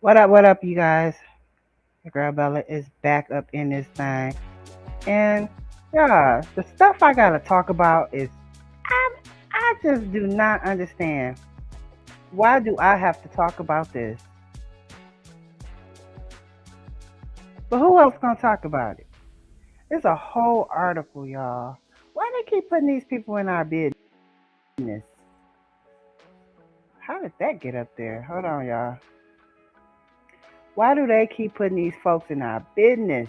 What up, you guys? Your girl Bella is back up in this thing. And yeah, the stuff I gotta talk about is I I just do not understand. Why do I have to talk about this? But who else gonna talk about it? There's a whole article, y'all. Why they keep putting these people in our business? How did that get up there? Hold on, y'all. Why do they keep putting these folks in our business?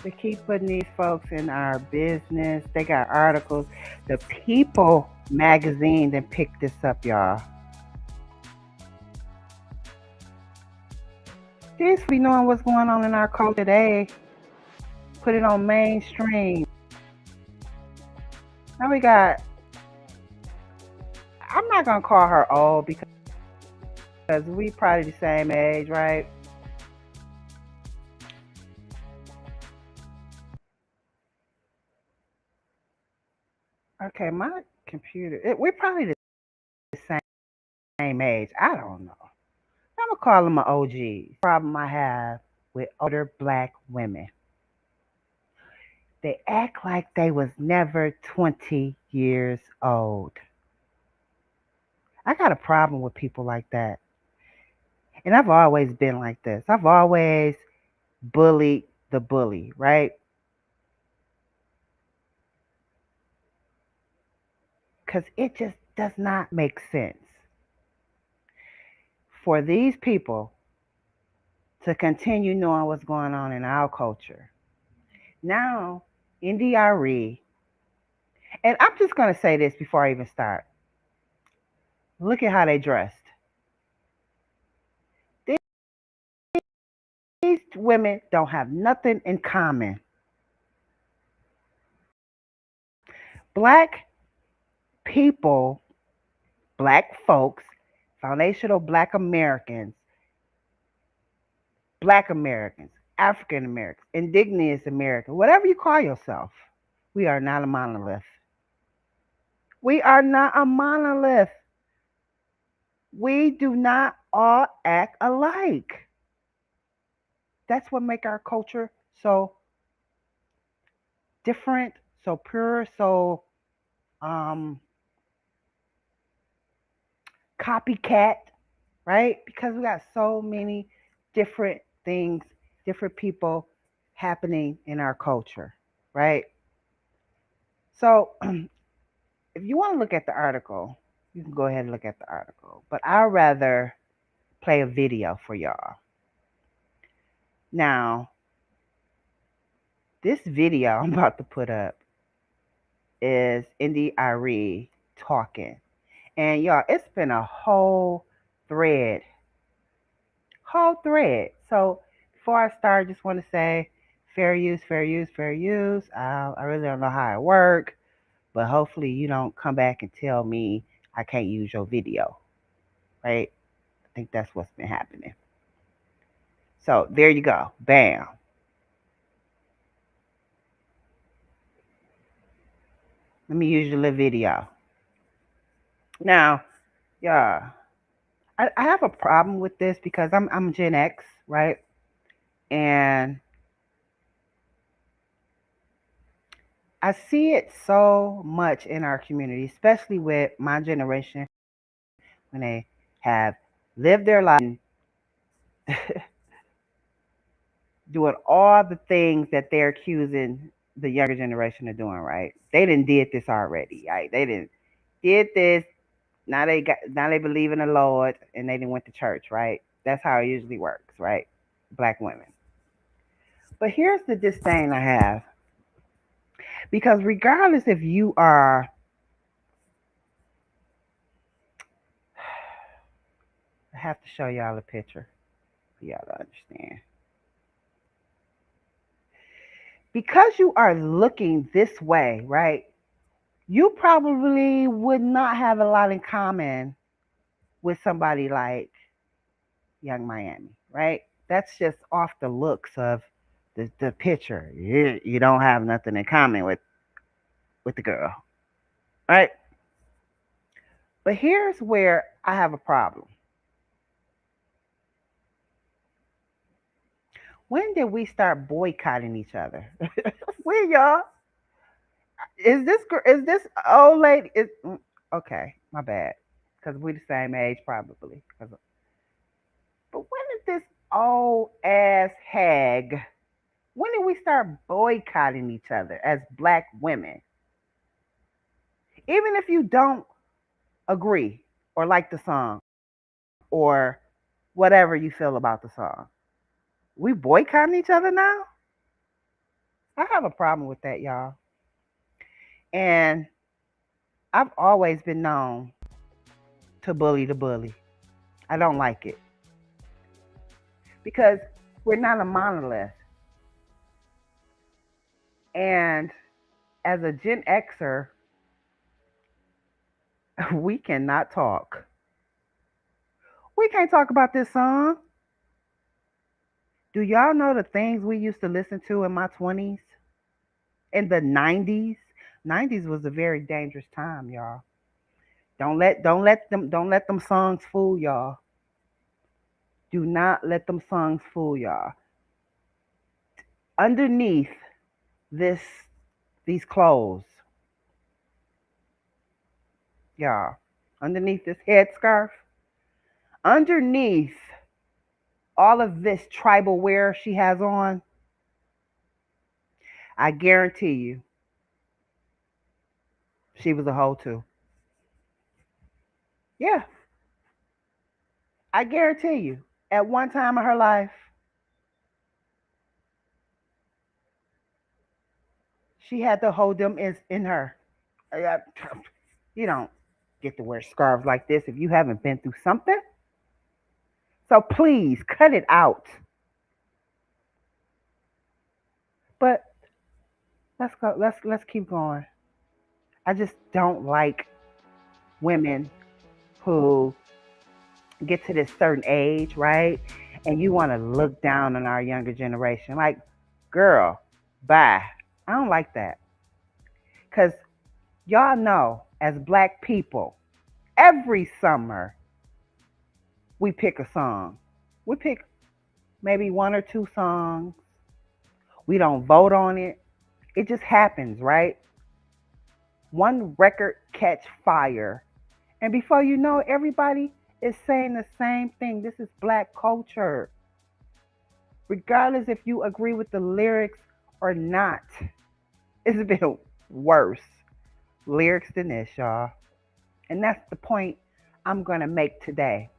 They keep putting these folks in our business. They got articles. The People magazine that picked this up, y'all. These be knowing what's going on in our culture today. Put it on mainstream. Now we got. I'm not gonna call her old because we probably the same age, right? Okay, my computer. We're probably the same age. I don't know. I'm gonna call them an OG. Problem I have with older black women. They act like they was never 20 years old. I got a problem with people like that. And I've always been like this. I've always bullied the bully, right? Because it just does not make sense for these people to continue knowing what's going on in our culture. Now, India.Arie, and I'm just going to say this before I even start. Look at how they dressed. These women don't have nothing in common. Black people, black folks, foundational black Americans, African Americans, indigenous Americans, whatever you call yourself, we are not a monolith. We are not a monolith. We do not all act alike. That's what make our culture so different, so pure, so um, copycat, right? Because we got so many different things, different people happening in our culture, right? So if you want to look at the article, you can go ahead and look at the article. But I'd rather play a video for y'all. Now, this video I'm about to put up is India.Arie talking. And y'all, it's been a thread, whole thread. So before I start, I just want to say fair use, fair use, fair use. I really don't know how it works, but hopefully you don't come back and tell me I can't use your video, right? I think that's what's been happening. So there you go. Bam. Let me use your little video. Now, yeah, I have a problem with this because I'm Gen X, right? And I see it so much in our community, especially with my generation when they have lived their life doing all the things that they're accusing the younger generation of doing, right? They didn't did this already, right? They didn't did this. Now they believe in the Lord and they didn't went to church, right? That's how it usually works, right? Black women. But here's the disdain I have. Because regardless if you are I have to show y'all a picture for y'all to understand. Because you are looking this way, right? You probably would not have a lot in common with somebody like Young Miami, right? That's just off the looks of the picture. You don't have nothing in common with the girl, right? But here's where I have a problem. When did we start boycotting each other? When, y'all? Is this old lady? Okay, my bad. Because we the same age, probably. But when did this old ass hag? When did we start boycotting each other as black women? Even if you don't agree or like the song or whatever you feel about the song, we boycotting each other now. I have a problem with that, y'all. And I've always been known to bully the bully. I don't like it because we're not a monolith. And as a Gen Xer, we cannot talk. We can't talk about this song. Do y'all know the things we used to listen to in my 20s? In the 90s? 90s was a very dangerous time, y'all. Don't let them songs fool y'all. Do not let them songs fool y'all. Underneath this these clothes, y'all. Underneath this headscarf, underneath all of this tribal wear she has on, I guarantee you, she was a hoe too. Yeah, I guarantee you. At one time of her life, she had the hoedom is in her. Uh, You don't get to wear scarves like this if you haven't been through something. So please cut it out. But let's go. Let's keep going. I just don't like women who get to this certain age, right? And you want to look down on our younger generation. Like, girl, bye. I don't like that. Because y'all know, as black people, every summer we pick a song. We pick maybe one or two songs. We don't vote on it. It just happens, right? One record catch fire. And before you know it, everybody is saying the same thing. This is black culture. Regardless if you agree with the lyrics or not. It's been worse lyrics than this, y'all. And that's the point I'm going to make today.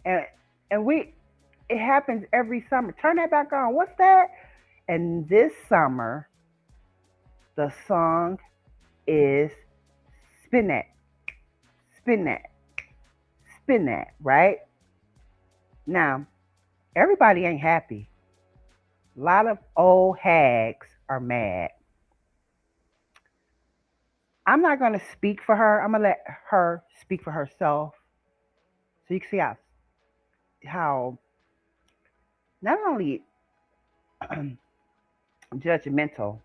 And we it happens every summer. Turn that back on. What's that? And this summer the song is Spin That, Spin That, Spin That, right? Now, everybody ain't happy. A lot of old hags are mad. I'm not going to speak for her. I'm going to let her speak for herself. So you can see how not only judgmental,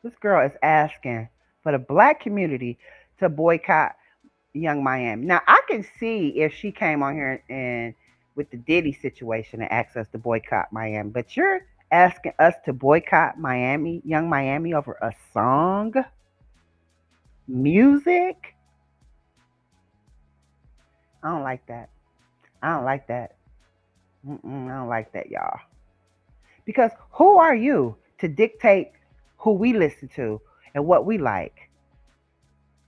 this girl is asking for the black community to boycott Young Miami. Now, I can see if she came on here and with the Diddy situation and asked us to boycott Miami, but you're asking us to boycott Miami, Young Miami, over a song, music. I don't like that. I don't like that. I don't like that, y'all. Because who are you to dictate who we listen to and what we like?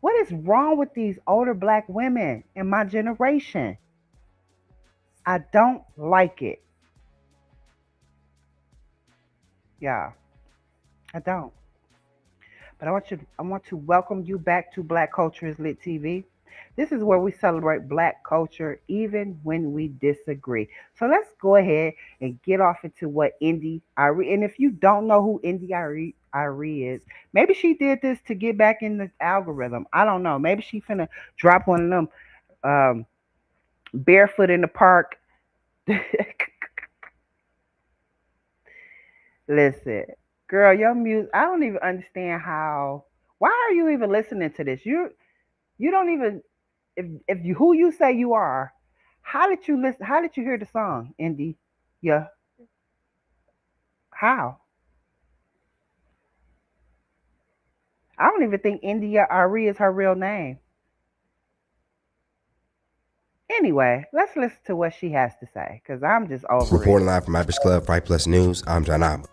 What is wrong with these older black women in my generation? I don't like it. Yeah, I don't. But I want to welcome you back to Black Culture is Lit TV. This is where we celebrate black culture even when we disagree. So let's go ahead and get off into what India.Arie. And if you don't know who India.Arie is, maybe she did this to get back in the algorithm. I don't know. Maybe she finna drop one of them um barefoot in the park. Listen, girl, your music. I don't even understand how. Why are you even listening to this? You don't even if you who you say you are. How did you listen? How did you hear the song, Indy? Yeah, how? I don't even think India.Arie is her real name. Anyway, let's listen to what she has to say because I'm just over it. Reporting live from Irish Club, Fight Plus News, I'm John Ab.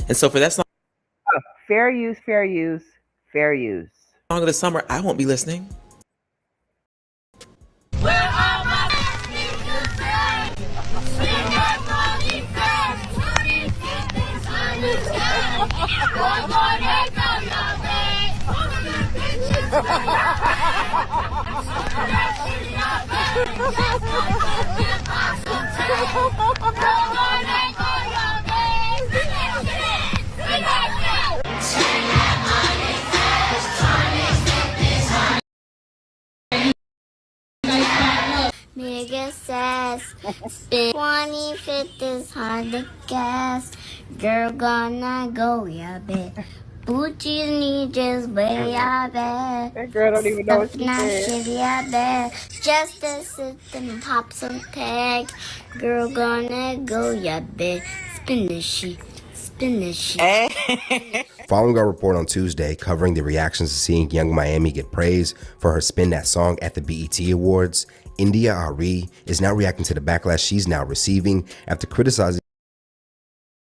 And so for that song Fair use, fair use, fair use. of the summer, I won't be listening. Nigga says, spin 25th is hard to guess. Girl gonna go, yeah, bet. Booties need just way, I bet. That girl don't even know what Stuff she not said. shitty, I bet. Just to sit and pop some tag. Girl gonna go, yeah, bet. Spin this shit, spin this shit. Following our report on Tuesday covering the reactions to seeing Young Miami get praise for her Spin That song at the BET Awards, India.Arie is now reacting to the backlash she's now receiving after criticizing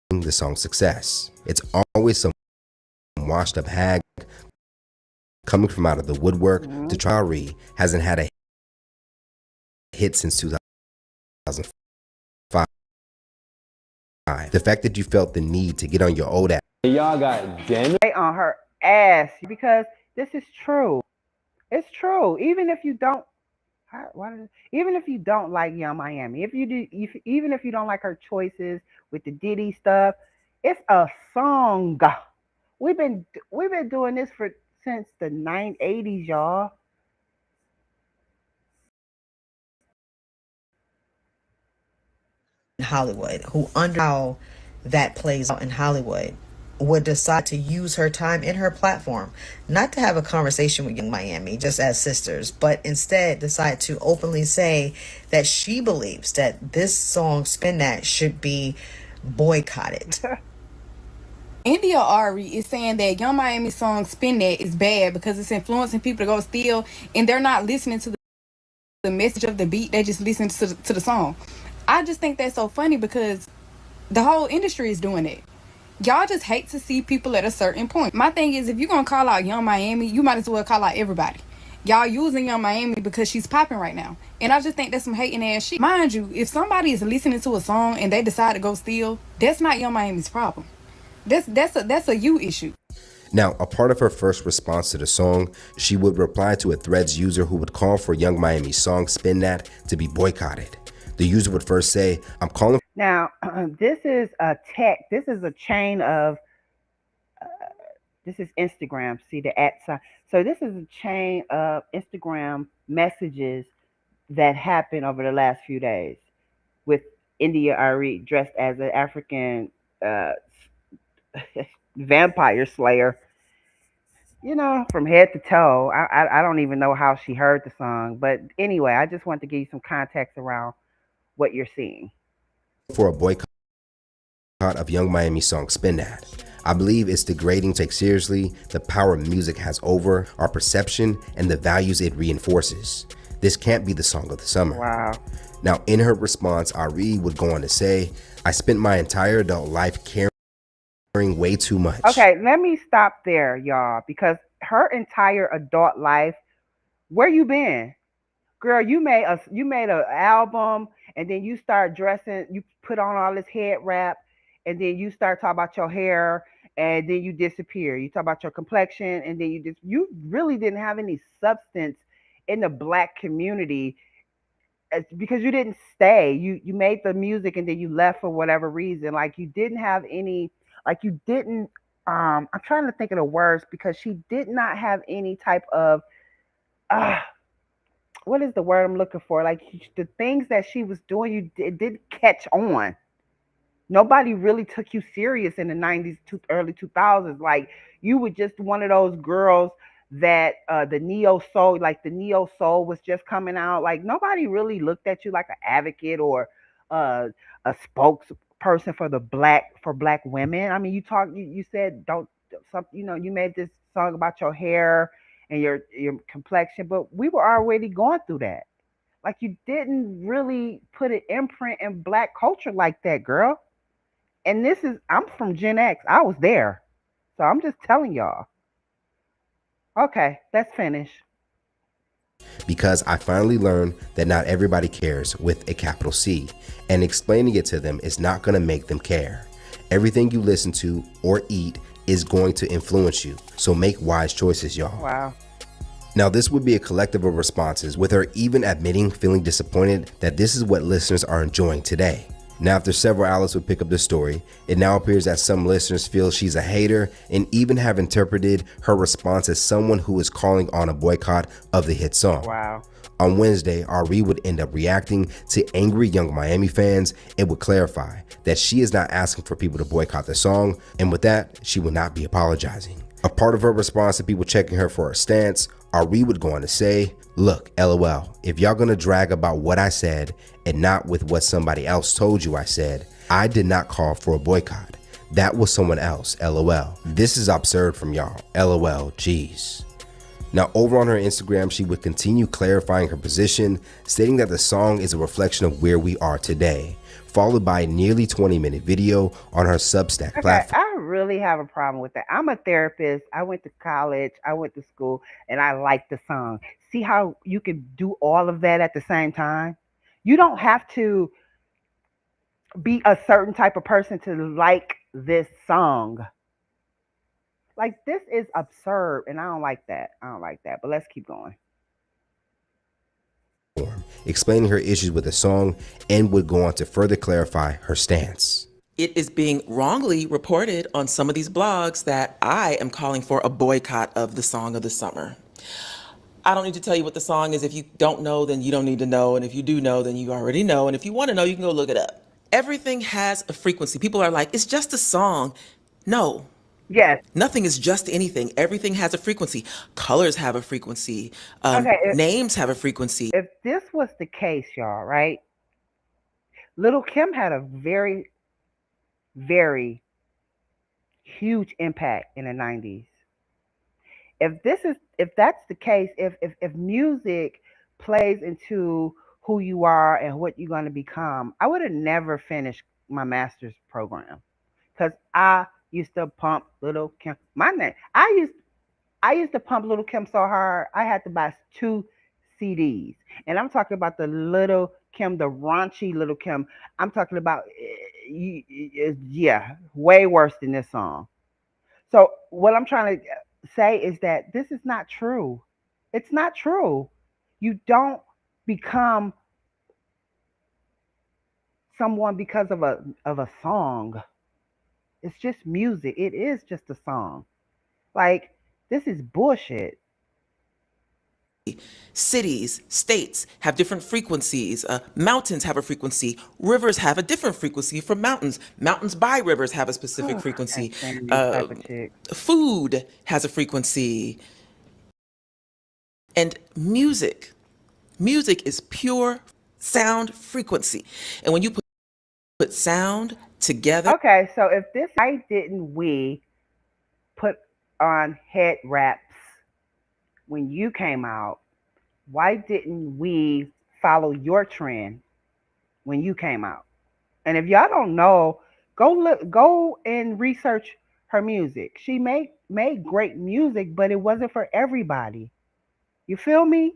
the song's success. It's always some washed up hag coming from out of the woodwork to try. Arie hasn't had a hit since 2005. The fact that you felt the need to get on your old ass. Y'all got dinner? Stay on her ass because this is true. It's true. Even if you don't, even if you don't like Young Miami, if you do, even if you don't like her choices with the Diddy stuff, it's a song. We've been doing this for since the 980s, y'all. Hollywood, who under how that plays out in Hollywood, would decide to use her time in her platform not to have a conversation with Young Miami just as sisters, but instead decide to openly say that she believes that this song Spin That should be boycotted. India.Arie is saying that Young Miami song Spin That is bad because it's influencing people to go steal and they're not listening to the message of the beat, they just listen to the song. I just think that's so funny because the whole industry is doing it. Y'all just hate to see people at a certain point. My thing is, if you're gonna call out Young Miami, you might as well call out everybody. Y'all using Young Miami because she's popping right now. And I just think that's some hating ass shit. Mind you, if somebody is listening to a song and they decide to go steal, that's not Young Miami's problem. That's a you issue. Now, a part of her first response to the song, she would reply to a Threads user who would call for Young Miami's song Spin That to be boycotted. The user would first say, I'm calling. Now, this is a tech. This is a chain of. This is Instagram. See the at sign. So this is a chain of Instagram messages that happened over the last few days with India.Arie dressed as an African uh, vampire slayer. From head to toe. I don't even know how she heard the song, but anyway, I just want to give you some context around what you're seeing. For a boycott of Young Miami's song Spin That. I believe it's degrading to take seriously the power music has over our perception and the values it reinforces. This can't be the song of the summer. Wow. Now, in her response, Arie would go on to say, I spent my entire adult life caring way too much. Okay, let me stop there, y'all, because her entire adult life, where you been? Girl, you made a album and then you start dressing, you put on all this head wrap, and then you start talking about your hair and then you disappear. You talk about your complexion and then you really didn't have any substance in the black community because you didn't stay. You made the music and then you left for whatever reason. Like you didn't have any like you didn't I'm trying to think of the words because she did not have any type of uh what is the word I'm looking for? Like the things that she was doing, it didn't catch on. Nobody really took you serious in the 90s to early 2000s. Like you were just one of those girls that the neo soul, like the neo soul was just coming out. Like nobody really looked at you like an advocate or uh, a spokesperson for black women. I mean, you said don't some you made this song about your hair and your complexion, but we were already going through that. Like you didn't really put an imprint in black culture like that, girl. And I'm from Gen X. I was there. So I'm just telling y'all. Okay, let's finish. Because I finally learned that not everybody cares with a capital C, and explaining it to them is not going to make them care. Everything you listen to or eat is going to influence you, so make wise choices, y'all. Wow. Now, this would be a collective of responses, with her even admitting feeling disappointed that this is what listeners are enjoying today. Now, after several outlets would pick up the story, it now appears that some listeners feel she's a hater and even have interpreted her response as someone who is calling on a boycott of the hit song. Wow. On Wednesday, Arie would end up reacting to angry Young Miami fans and would clarify that she is not asking for people to boycott the song, and with that, she would not be apologizing. A part of her response to people checking her for her stance, Arie would go on to say, "Look, LOL, if y'all gonna drag about what I said and not with what somebody else told you I said, I did not call for a boycott. That was someone else, LOL. This is absurd from y'all, LOL, jeez." Now, over on her Instagram, she would continue clarifying her position, stating that the song is a reflection of where we are today, followed by a nearly 20-minute video on her Substack Okay, platform. I really have a problem with that. I'm a therapist. I went to college. I went to school, and I like the song. See how you can do all of that at the same time? You don't have to be a certain type of person to like this song. Like this is absurd, and I don't like that. I don't like that. But let's keep going. Explaining her issues with the song, and would go on to further clarify her stance. It is being wrongly reported on some of these blogs that I am calling for a boycott of the song of the summer. I don't need to tell you what the song is. If you don't know, then you don't need to know. And if you do know, then you already know. And if you want to know, you can go look it up. Everything has a frequency. People are like, it's just a song. No, Yes. nothing is just anything. Everything has a frequency. Colors have a frequency. Okay. Names have a frequency. If this was the case, y'all, right? Little Kim had a very, very huge impact in the 90s. If that's the case, if music plays into who you are and what you're going to become, I would have never finished my master's program because I used to pump Little Kim. My name, I used to pump Little Kim so hard I had to buy two CDs, and I'm talking about the Little Kim, the raunchy Little Kim. I'm talking about yeah, way worse than this song. So what I'm trying to say is that this is not true. It's not true. You don't become someone because of a song. It's just music. It is just a song. Like this is bullshit. Cities, states have different frequencies. Mountains have a frequency. Rivers have a different frequency from mountains. Mountains by rivers have a specific I can't frequency. stand these Uh, type of chicks. Food has a frequency. And music is pure sound frequency. And when you put sound together, Okay, so if this, why didn't we put on head wraps when you came out? Why didn't we follow your trend when you came out? And if y'all don't know, go and research her music. She made great music, but it wasn't for everybody. You feel me?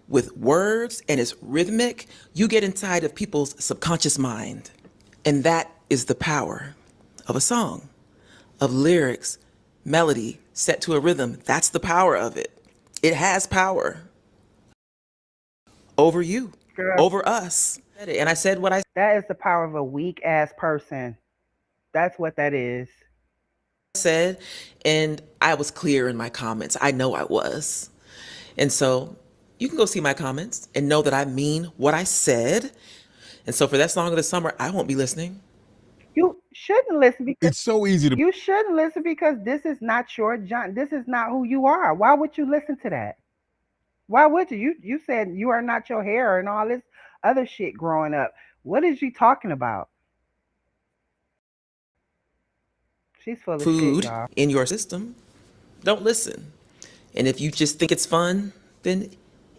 with words and it's rhythmic, you get inside of people's subconscious mind. And that is the power of a song, of lyrics, melody set to a rhythm. That's the power of it. It has power over you, Girl, over us. And I said what I that is the power of a weak ass person. That's what that is. said, and I was clear in my comments. I know I was. And so you can go see my comments and know that I mean what I said. And so for that song of the summer, I won't be listening. You shouldn't listen because It's so easy to you shouldn't listen because this is not your John. This is not who you are. Why would you listen to that? Why would you? You said you are not your hair and all this other shit growing up. What is you talking about? She's full of shit, Food y'all. in your system, don't listen. And if you just think it's fun, then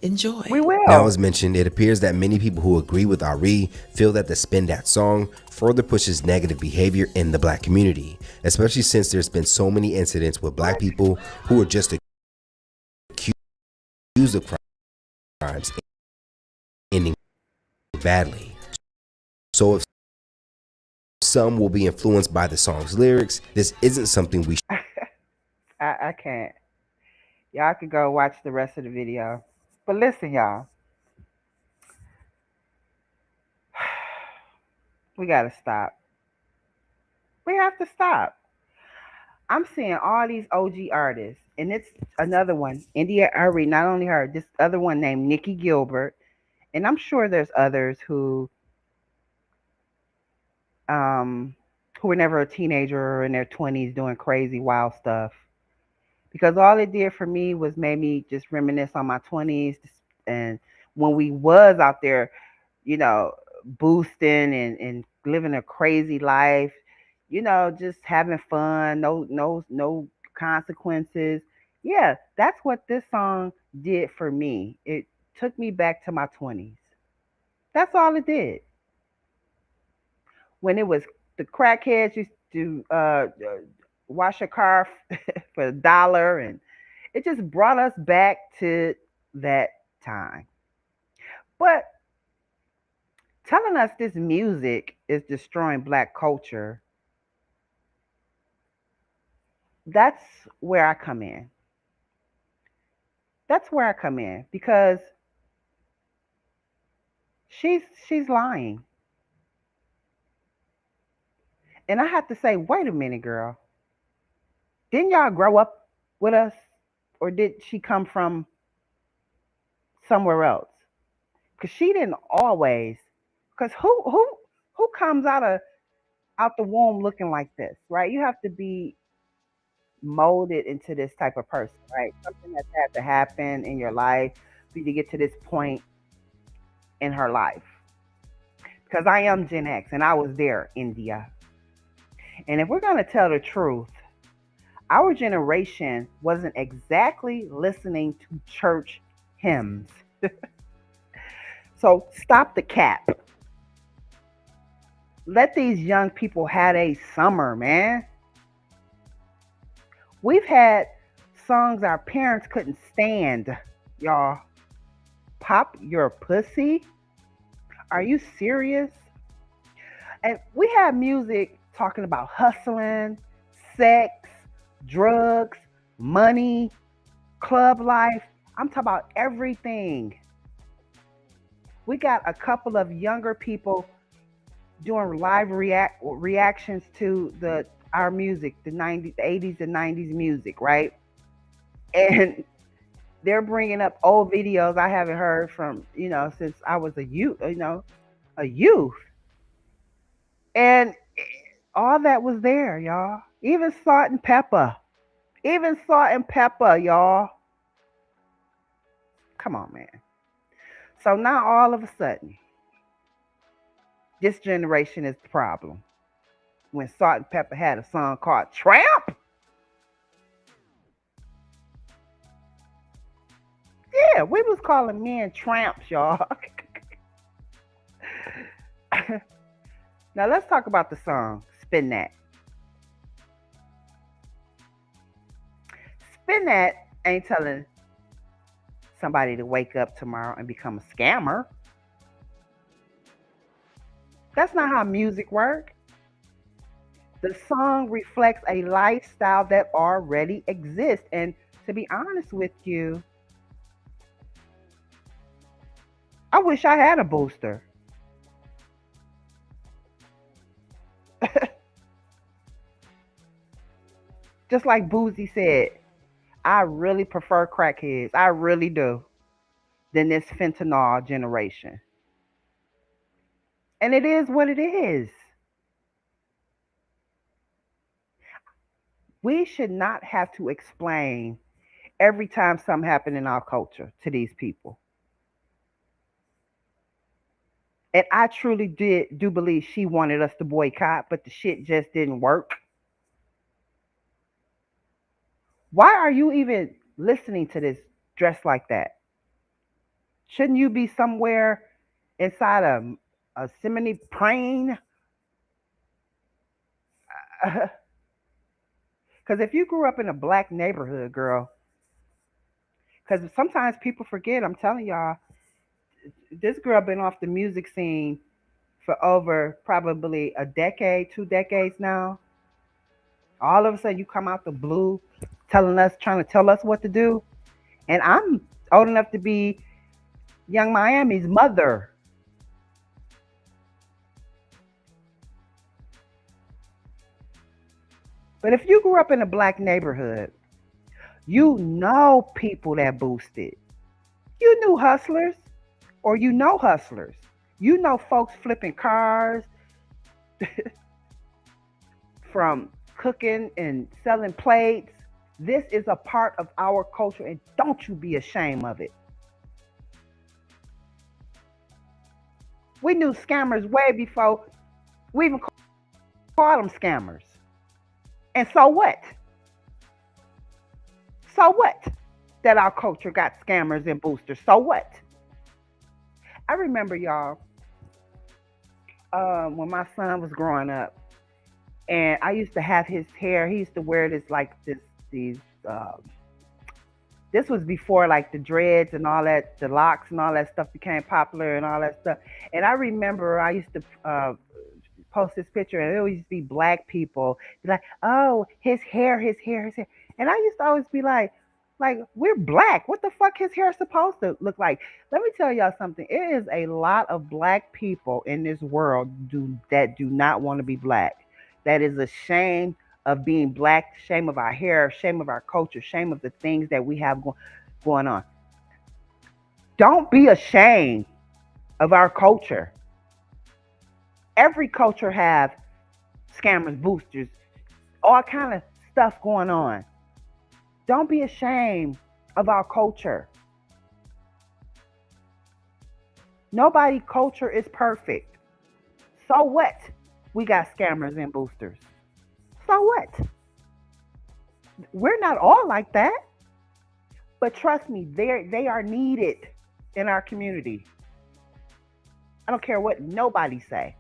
We enjoy. Now, will. as mentioned, it appears that many people who agree with Ari feel that the Spin That song further pushes negative behavior in the black community, especially since there's been so many incidents with black What? people who are just accused of crimes ending badly. So if some will be influenced by the song's lyrics, this isn't something we I can't. Y'all could go watch the rest of the video. But listen, y'all, we gotta stop. We have to stop. I'm seeing all these OG artists, and it's another one, India.Arie, not only her, this other one named Nikki Gilbert, and I'm sure there's others um who were never a teenager or in their 20s doing crazy wild stuff. Because all it did for me was made me just reminisce on my 20s and when we was out there, you know, boosting and living a crazy life, just having fun, no consequences. Yeah, that's what this song did for me. It took me back to my 20s. That's all it did. When it was the crackheads used to wash a car for $1, and it just brought us back to that time. But telling us this music is destroying black culture, that's where I come in. That's where I come in because she's lying. And I have to say, wait a minute, girl. Didn't y'all grow up with us? Or did she come from somewhere else? Because she didn't always. Because who comes out the womb looking like this, right? You have to be molded into this type of person, right? Something that's had to happen in your life for you to get to this point in her life. Because I am Gen X and I was there, India. And if we're going to tell the truth, our generation wasn't exactly listening to church hymns. So stop the cap. Let these young people have a summer, man. We've had songs our parents couldn't stand, y'all. Pop your pussy? Are you serious? And we have music talking about hustling, sex, drugs, money, club life. I'm talking about everything. We got a couple of younger people doing live reactions to the our music, the 90s, 80s and 90s music, right? And they're bringing up old videos I haven't heard from, since I was a youth. And all that was there, y'all. Even salt and pepper. Even salt and pepper, y'all. Come on, man. So now all of a sudden, this generation is the problem. When Salt and Pepper had a song called Tramp? Yeah, we was calling men tramps, y'all. Now let's talk about the song Spin That. Spin That ain't telling somebody to wake up tomorrow and become a scammer. That's not how music works. The song reflects a lifestyle that already exists. And to be honest with you, I wish I had a booster. Just like Boozy said, I really prefer crackheads. I really do. Than this fentanyl generation. And it is what it is. We should not have to explain every time something happened in our culture to these people. And I truly did do believe she wanted us to boycott, but the shit just didn't work. Why are you even listening to this dressed like that? Shouldn't you be somewhere inside a Simony praying? Because if you grew up in a black neighborhood, girl, because sometimes people forget, I'm telling y'all, this girl been off the music scene for over probably a decade, 2 decades now. All of a sudden, you come out the blue, telling us, trying to tell us what to do. And I'm old enough to be Young Miami's mother. But if you grew up in a black neighborhood, you know people that boosted. You knew hustlers, or you know hustlers. You know folks flipping cars, from cooking and selling plates. This is a part of our culture, and don't you be ashamed of it. We knew scammers way before we even called them scammers. And so what? So what? That our culture got scammers and boosters. So what? I remember y'all when my son was growing up, and I used to have his hair. He used to wear this like this these. Uh, this was before like the dreads and all that, the locks and all that stuff became popular and all that stuff. And I remember I used to post this picture, and it always used to be black people be like, "Oh, his hair, his hair, his hair," and I used to always be like we're black. What the fuck his hair supposed to look like? Let me tell y'all something. It is a lot of black people in this world that do not want to be black. That is a shame of being black, shame of our hair, shame of our culture, shame of the things that we have going on. Don't be ashamed of our culture. Every culture have scammers, boosters, all kind of stuff going on. Don't be ashamed of our culture. Nobody culture is perfect. So what? We got scammers and boosters. So what? We're not all like that, but trust me, they are needed in our community. I don't care what nobody say.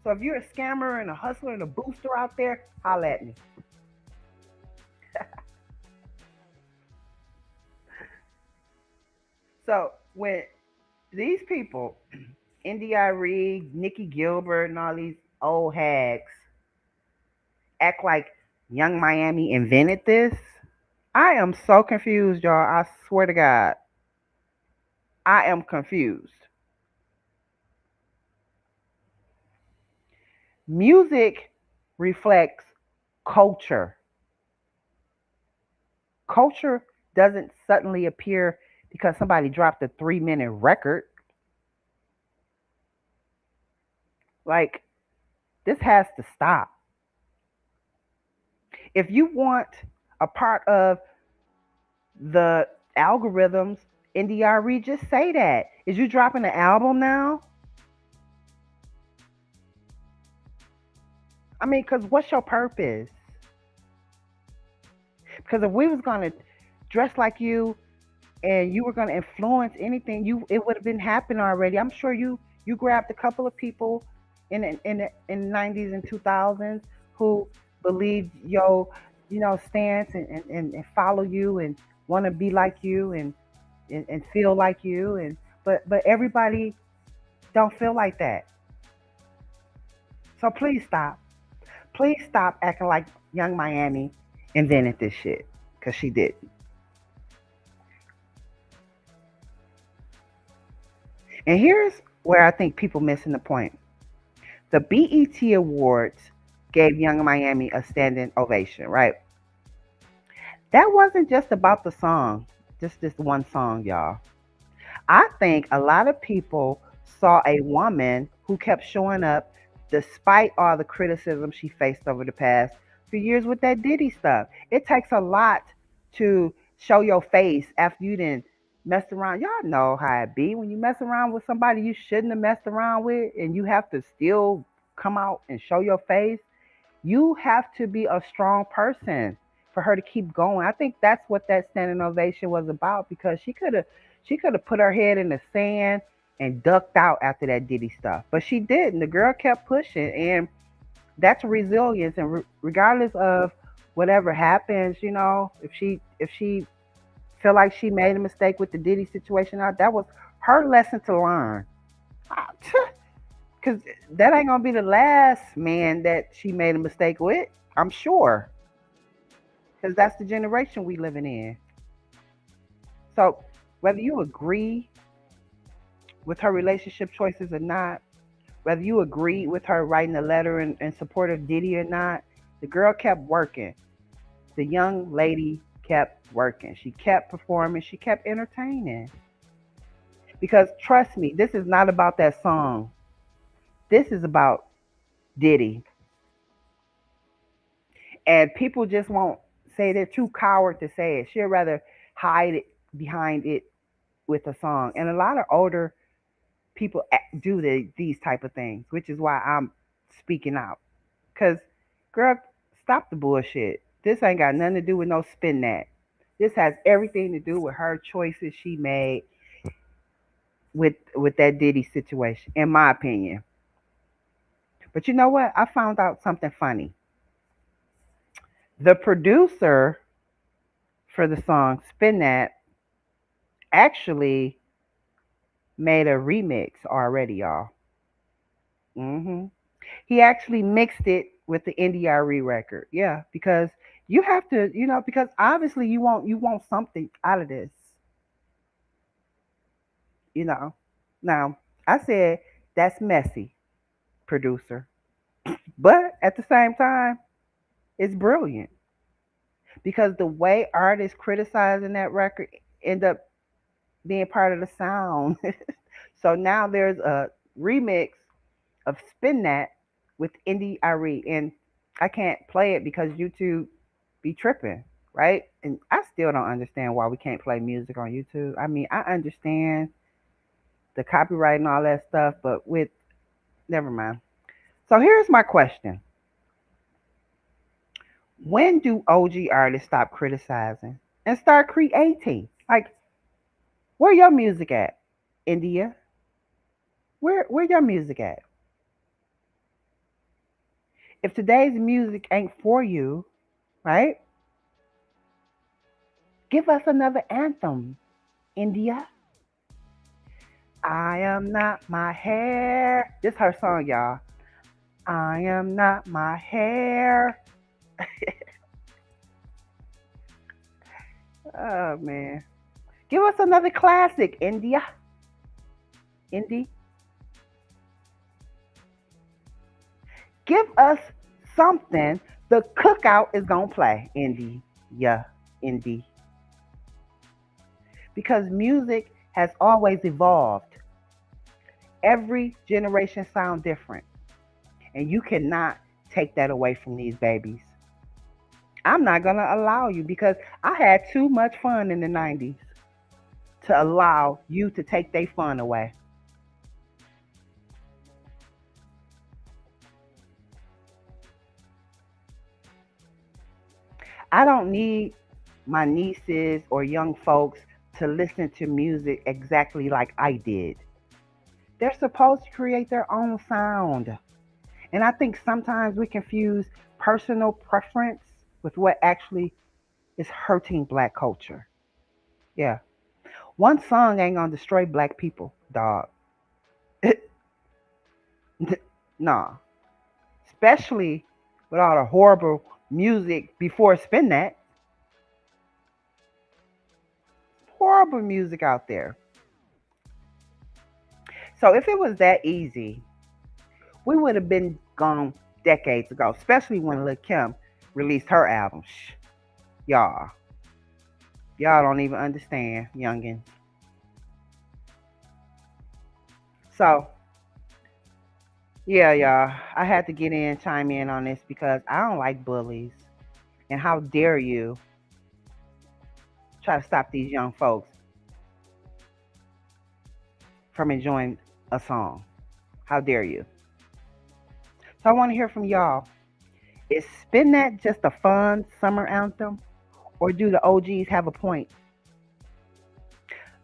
So if you're a scammer and a hustler and a booster out there, holla at me. So when these people, India.Arie, Nikki Gilbert, and all these old hags act like Young Miami invented this, I am so confused, y'all. I swear to God, I am confused. Music reflects culture. Culture doesn't suddenly appear because somebody dropped a 3 minute record. Like, this has to stop. If you want a part of the algorithms, India.Arie, just say that. Is you dropping an album now? I mean, because what's your purpose? Because if we was going to dress like you and you were going to influence anything, it would have been happening already. I'm sure you grabbed a couple of people in the 90s and 2000s who believed your stance and follow you and want to be like you and feel like you, and but everybody don't feel like that. So please stop acting like Young Miami invented this shit, because she did. And here's where I think people missing the point. The BET Awards gave Young Miami a standing ovation, right? That wasn't just about the song, just this one song, y'all. I think a lot of people saw a woman who kept showing up despite all the criticism she faced over the past few years with that Diddy stuff. It takes a lot to show your face after you didn't mess around. Y'all know how it be when you mess around with somebody you shouldn't have messed around with and you have to still come out and show your face. You have to be a strong person for her to keep going. I think that's what that standing ovation was about because she could have put her head in the sand and ducked out after that Diddy stuff, but she didn't. The girl kept pushing, and that's resilience. And regardless of whatever happens, if she feel like she made a mistake with the Diddy situation, that was her lesson to learn. Because that ain't gonna be the last man that she made a mistake with. I'm sure, because that's the generation we living in. So whether you agree with her relationship choices or not, whether you agree with her writing a letter in support of Diddy or not, the girl kept working. The young lady kept working. She kept performing. She kept entertaining. Because trust me, this is not about that song. This is about Diddy. And people just won't say they're too coward to say it. She'll rather hide it behind it with a song. And a lot of older people do these type of things, which is why I'm speaking out. Cause, girl, stop the bullshit. This ain't got nothing to do with no spin that. This has everything to do with her choices she made with that Diddy situation, in my opinion. But you know what? I found out something funny. The producer for the song "Spin That" actually made a remix already, y'all. hmm He actually mixed it with the India.Arie record. Yeah, because you have to, because obviously you want something out of this, you know. Now, I said that's messy, producer, but at the same time, it's brilliant because the way artists criticizing that record end up being part of the sound. So now there's a remix of Spin That with India.Arie, and I can't play it because YouTube be tripping, right? And I still don't understand why we can't play music on YouTube. I mean, I understand the copyright and all that stuff, but with never mind. So here's my question: when do OG artists stop criticizing and start creating? Like, where your music at, India? Where your music at? If today's music ain't for you, right? Give us another anthem, India. I am not my hair. This her song, y'all. I am not my hair. Oh man. Give us another classic, India. Indy. Give us something the cookout is gonna play, Indy. Yeah, Indy. Because music has always evolved. Every generation sound different. And you cannot take that away from these babies. I'm not gonna allow you because I had too much fun in the 90s to allow you to take their fun away. I don't need my nieces or young folks to listen to music exactly like I did. They're supposed to create their own sound. And I think sometimes we confuse personal preference with what actually is hurting black culture. Yeah. One song ain't gonna destroy black people, dog. Nah. Especially with all the horrible music before Spin That. Horrible music out there. So if it was that easy, we would have been gone decades ago, especially when Lil Kim released her album. Y'all, y'all don't even understand, youngin. So, yeah, y'all, I had to get in, chime in on this because I don't like bullies. And how dare you try to stop these young folks from enjoying a song? How dare you? So, I want to hear from y'all. Is Spin That just a fun summer anthem? Or do the OGs have a point?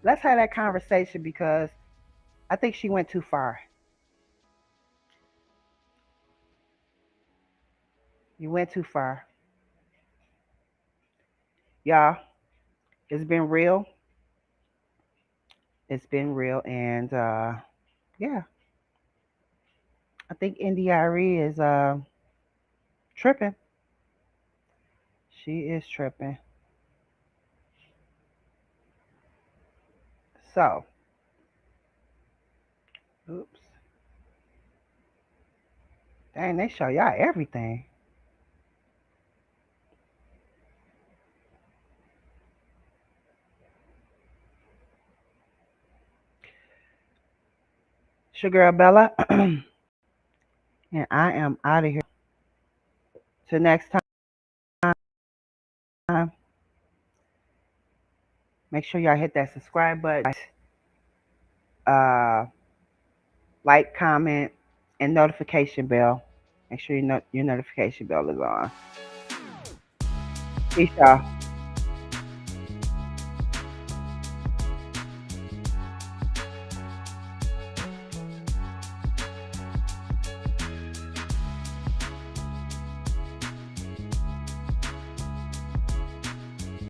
Let's have that conversation because I think she went too far. You went too far. Y'all, it's been real. It's been real. And yeah, I think India.Arie is tripping. She is tripping. So, oops. Dang, they show y'all everything. It's your girl Bella. And I am out of here. Till next time, make sure y'all hit that subscribe button. Uh, like, comment, and notification bell. Make sure your notification bell is on. Peace, y'all.